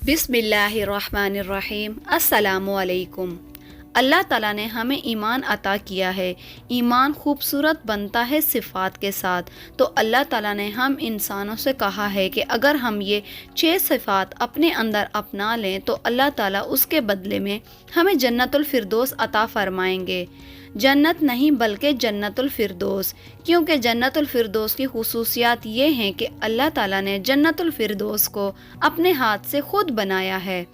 बिस्मिल्लाहिर्रहमानिर्रहीम। अस्सलामुअलैकुम। अल्लाह ताला ने हमें ईमान अता किया है। ईमान खूबसूरत बनता है सिफ़ात के साथ। तो अल्लाह ताला ने हम इंसानों से कहा है कि अगर हम ये 6 सिफ़ात अपने अंदर अपना लें तो अल्लाह ताला उसके बदले में हमें जन्नतुल फिरदौस अता फ़रमाएंगे। जन्नत नहीं बल्कि जन्नतुल फिरदौस, क्योंकि जन्नतुल फिरदौस की खुसूसियात ये हैं कि अल्लाह ताला ने जन्नतुल फिरदौस को अपने हाथ से खुद बनाया है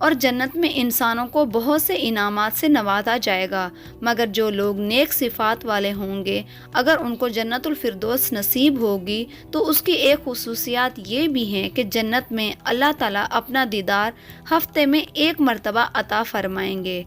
और जन्नत में इंसानों को बहुत से इनामात से नवाजा जाएगा। मगर जो लोग नेक सिफ़ात वाले होंगे, अगर उनको जन्नतुल फिरदौस नसीब होगी तो उसकी एक खुसूसियात ये भी हैं कि जन्नत में अल्लाह ताला अपना दीदार हफ्ते में 1 मरतबा अता फ़रमाएंगे।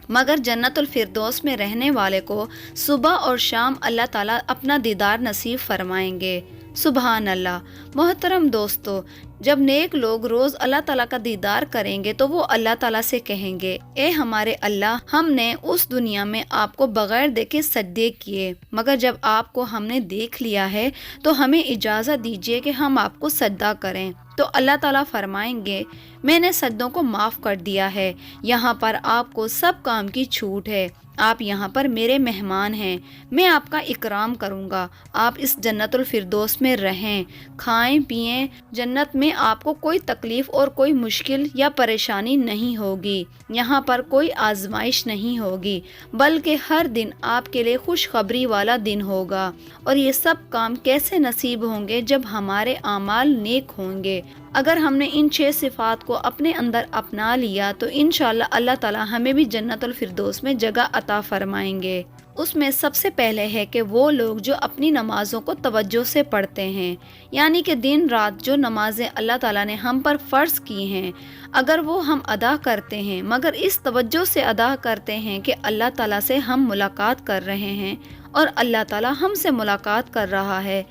मगर जन्नतुल फिरदौस में रहने वाले को सुबह और शाम अल्लाह ताला अपना दीदार नसीब फरमाएंगे। सुबहान अल्लाह। मोहतरम दोस्तों, जब नेक लोग रोज़ अल्लाह ताला का दीदार करेंगे तो वो अल्लाह ताला से कहेंगे, ए हमारे अल्लाह, हमने उस दुनिया में आपको बग़ैर देखे सजदे किए, मगर जब आपको हमने देख लिया है तो हमें इजाज़त दीजिए कि हम आपको सजदा करें। तो अल्लाह ताला फरमाएंगे, मैंने सजदों को माफ़ कर दिया है, यहाँ पर आपको सब काम की छूट है, आप यहाँ पर मेरे मेहमान हैं, मैं आपका इकराम करूँगा, आप इस जन्नतुल फिरदौस में रहें, खाएं पिएं, जन्नत में आपको कोई तकलीफ़ और कोई मुश्किल या परेशानी नहीं होगी, यहाँ पर कोई आजमाइश नहीं होगी, बल्कि हर दिन आपके लिए खुशखबरी वाला दिन होगा। और ये सब काम कैसे नसीब होंगे? जब हमारे आमाल नेक होंगे। अगर हमने इन 6 सिफ़ात को अपने अंदर अपना लिया तो इंशाअल्लाह अल्लाह ताला हमें भी जन्नतुल फिरदौस में जगह अता फरमाएंगे। उसमें सबसे पहले है कि वो लोग जो अपनी नमाज़ों को तवज्जो से पढ़ते हैं, यानी कि दिन रात जो नमाज़ें अल्लाह ताला ने हम पर फ़र्ज़ की हैं, अगर वो हम अदा करते हैं, मगर इस तवज्जो से अदा करते हैं कि अल्लाह ताला से हम मुलाकात कर रहे हैं और अल्लाह ताला हमसे मुलाकात कर रहा है,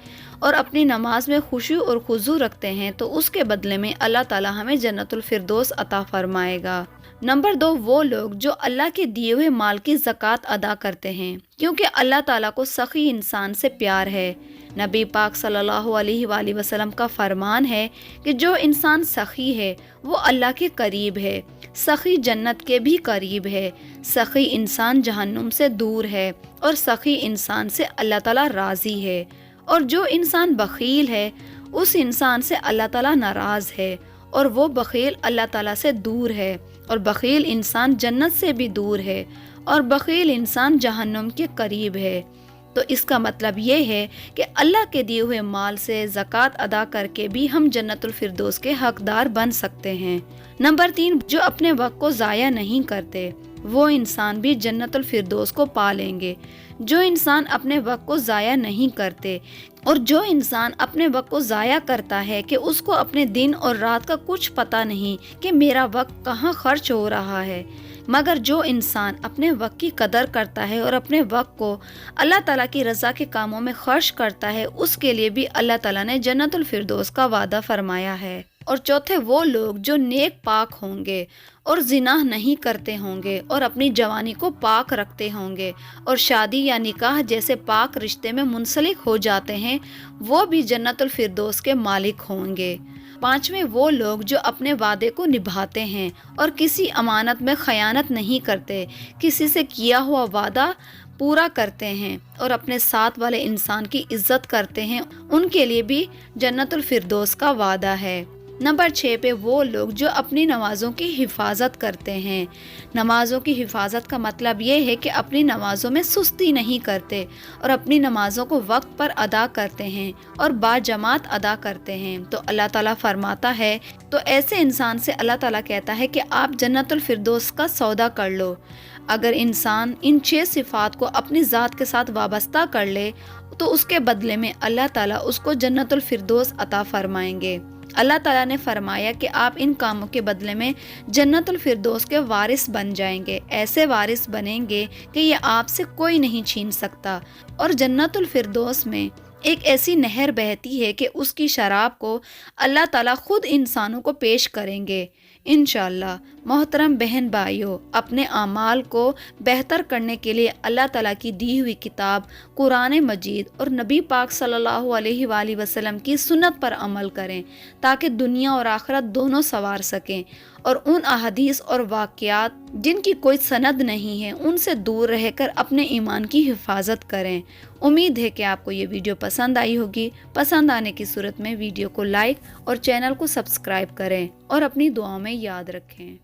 और अपनी नमाज में खुशू और खुजू रखते हैं, तो उसके बदले में अल्लाह ताला हमें जन्नतुल फिरदौस अता फरमाएगा। नंबर 2, वो लोग जो अल्लाह के दिए हुए माल की ज़कात अदा करते हैं, क्योंकि अल्लाह ताला को सखी इंसान से प्यार है। नबी पाक सल्लल्लाहु अलैहि वसल्लम का फरमान है कि जो इंसान सखी है वो अल्लाह के करीब है, सखी जन्नत के भी करीब है, सखी इंसान जहन्नुम से दूर है और सखी इंसान से अल्लाह ताला राज़ी है। और जो इंसान बखील है उस इंसान से अल्लाह ताला नाराज़ है और वो बखील अल्लाह ताला से दूर है, और बखील इंसान जन्नत से भी दूर है और बखील इंसान जहन्नुम के करीब है। तो इसका मतलब ये है कि अल्लाह के दिए हुए माल से ज़कात अदा करके भी हम जन्नतुल फिरदौस के हकदार बन सकते हैं। नंबर 3, जो अपने वक्त को ज़ाया नहीं करते, वो इंसान भी जन्नतुल फिरदौस को पा लेंगे। जो इंसान अपने वक्त को ज़ाया नहीं करते, और जो इंसान अपने वक्त को ज़ाया करता है कि उसको अपने दिन और रात का कुछ पता नहीं कि मेरा वक्त कहाँ खर्च हो रहा है, मगर जो इंसान अपने वक्त की कदर करता है और अपने वक्त को अल्लाह ताला की रज़ा के कामों में खर्च करता है, उसके लिए भी अल्लाह ताला ने जन्नतुल फिरदौस का वादा फरमाया है। और चौथे, वो लोग जो नेक पाक होंगे और जिनाह नहीं करते होंगे और अपनी जवानी को पाक रखते होंगे और शादी या निकाह जैसे पाक रिश्ते में मुंसलिक हो जाते हैं, वो भी जन्नतुल फिरदौस के मालिक होंगे। 5वें, वो लोग जो अपने वादे को निभाते हैं और किसी अमानत में खयानत नहीं करते, किसी से किया हुआ वादा पूरा करते हैं और अपने साथ वाले इंसान की इज्जत करते हैं, उनके लिए भी जन्नतुल फिरदौस का वादा है। नंबर 6 पे, वो लोग जो अपनी नमाज़ों की हिफाजत करते हैं। नमाज़ों की हिफाजत का मतलब ये है कि अपनी नमाज़ों में सुस्ती नहीं करते और अपनी नमाज़ों को वक्त पर अदा करते हैं और बाजमात अदा करते हैं। तो अल्लाह ताला फरमाता है, तो ऐसे इंसान से अल्लाह ताला कहता है कि आप जन्नतुल फिरदौस का सौदा कर लो। अगर इंसान इन 6 सिफ़ात को अपनी ज़ात के साथ वाबस्ता कर ले तो उसके बदले में अल्लाह ताला उसको जन्नतुल फिरदौस अता फरमाएंगे। अल्लाह ताला ने फरमाया कि आप इन कामों के बदले में जन्नतुल फिरदौस के वारिस बन जाएंगे, ऐसे वारिस बनेंगे कि ये आपसे कोई नहीं छीन सकता। और जन्नतुल फिरदौस में ایک ایسی نہر بہتی ہے کہ اس کی شراب کو اللہ تعالیٰ خود انسانوں کو پیش کریں گے انشاءاللہ۔ محترم بہن بھائیوں، اپنے اعمال کو بہتر کرنے کے لیے اللہ تعالیٰ کی دی ہوئی کتاب قرآن مجید اور نبی پاک صلی اللہ علیہ وآلہ وسلم کی سنت پر عمل کریں تاکہ دنیا اور آخرت دونوں سنوار سکیں، اور ان احادیث اور واقعات جن کی کوئی سند نہیں ہے ان سے دور رہ کر اپنے ایمان کی حفاظت کریں۔ امید ہے کہ آپ کو یہ ویڈیو پسند آئی ہوگی۔ پسند آنے کی صورت میں ویڈیو کو لائک اور چینل کو سبسکرائب کریں اور اپنی دعاؤں میں یاد رکھیں۔